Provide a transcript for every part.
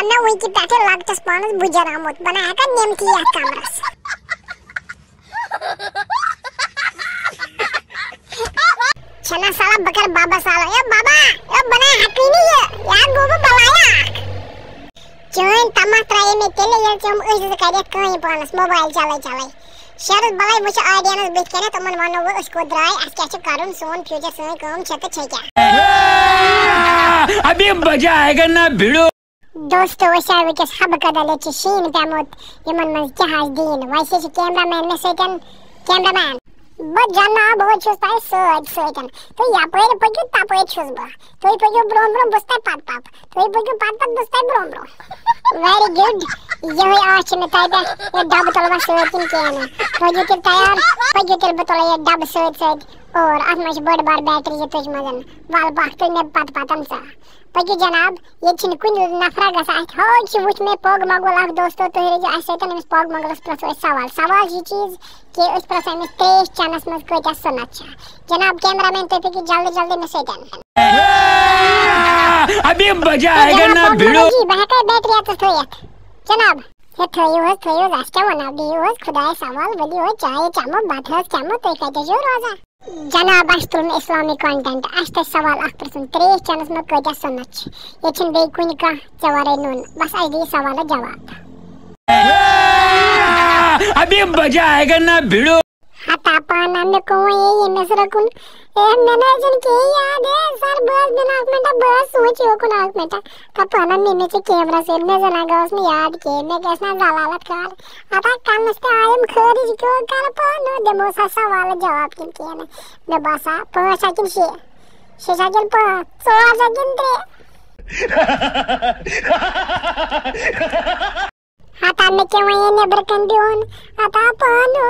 पता ना वही की पैसे लागतस पानस बुजर आमोत बना है का नेमती या कमरस चना साला बकर बाबा साला या बाबा या बना हकी नहीं है या गोबो बलाया जोइन तमात्राए में तेले ये चम उस करे कहीं पानस मोबाइल चलाई शरद बलाई मुझ ऑडियंस बिट करे तो मन मानो वो उसको ड्राई आज क्या कारण सोन फ्यूचर से काम छत छै क्या अभी मजा आएगा ना भिड़ो दोस्तों वैसा के सब कदले शीन पैमोत यमन मन जहाज दीन वैसे कैमरामैन में सेटन कैमरामैन बट जाना बहुत छुस पाए सेटन तो या पर पजु तापे छुस बा तो पजु ब्रोम बस्ता पाप तो पजु पाप बस्ता ब्रोम वेरी गुड ये आज में ताइबा ये डब तलवा सेटिंग केने पजु के तैयार पजु के बतला ये डब सेट और आज बड़ बार बैटरी ये तुझ मजन वाल बाख तो ने पातम सा पजु जनाब ये छिन कुन नफरा गसा हो कि वुच में पोग मगो लाख दोस्तों तो ये जो ऐसे तो में पोग मगो प्लस सवाल ये चीज कि उस प्रोसेस में 23 चैनल्स में कोई क्या सुनना अच्छा जनाब कैमरामैन तो कि जल्दी में सेटन अभी मजा आएगा ना भिड़ो जी बहकर बैटरी आता तो जनाब ये थयो आज क्या बना दी हो खुदाए सवाल बली हो चाहे चामो बात है चामो तो कहते जो रोजा जनाब अस्तुल इस्लामिक कंटेंट अष्ट सवाल 23 चैनल्स में कोई क्या सुनना ये छिन बे कुन का जवारे नून बस आज ये सवाल जवाब अभी मजा आएगा ना भिड़ो हता पाना में को ये नजर कुन ए मैंने जन के याद है सर बस बिना मिनट बस सोचियो को ना मिनट का पाना में से कैमरा से नजर आ गया उसमें याद के मैं कैसा जलालत कर आता कान से आयम खरीद को कर पानो देमो सा सवाल जवाब के ना मैं बसा 5 सेकंड से सेकंड पर 16 सेकंड आता में के वही ने ब्रकन दियोन आता पानो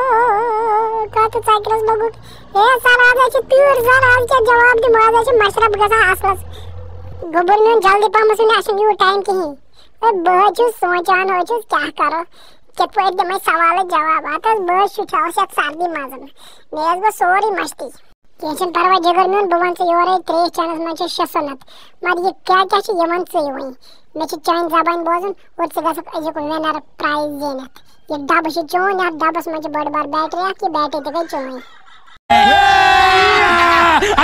का तो साइकिल्स बगु ए सारा आज प्योर सारा आज के जवाब दे माज आज मशरब गसा आसपास गोबर में जल्दी पामस ने आसन यू टाइम की ए बजु सोचान हो जो क्या करो के तो एकदम सवाल जवाब आता बस उठाओ से सर्दी माजन नेज बस सॉरी मस्ती टेंशन परवा जगर में भवन से योरे 23 चैनल्स में शसनत मार ये क्या से यमन से हुई मैं चाइन जबान बोजन और से गसक अजे को विनर प्राइज जेनत ये डबस चोन या डबस में बड़ बार बैटरी की बैटरी ते चोन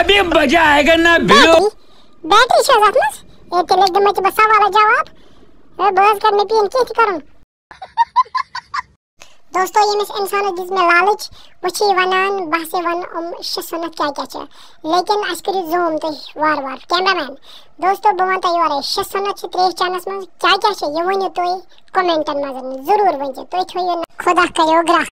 अभी मजा आएगा ना भिड़ो बैटरी से जातनस ए तेले दम में बसा वाला जवाब ए बस करने पीन की करूं दोस्तों ये मिस इंसान जिसमें लालच वची वनान बासे वन शसनत क्या लेकिन अस्करी जूम तो वार कैमरामैन दोस्तों बवन तो योरे शसनत 23 चैनल्स में क्या ये वनी तो कमेंट में जरूर वंजे तो खुदा करो ग्राहक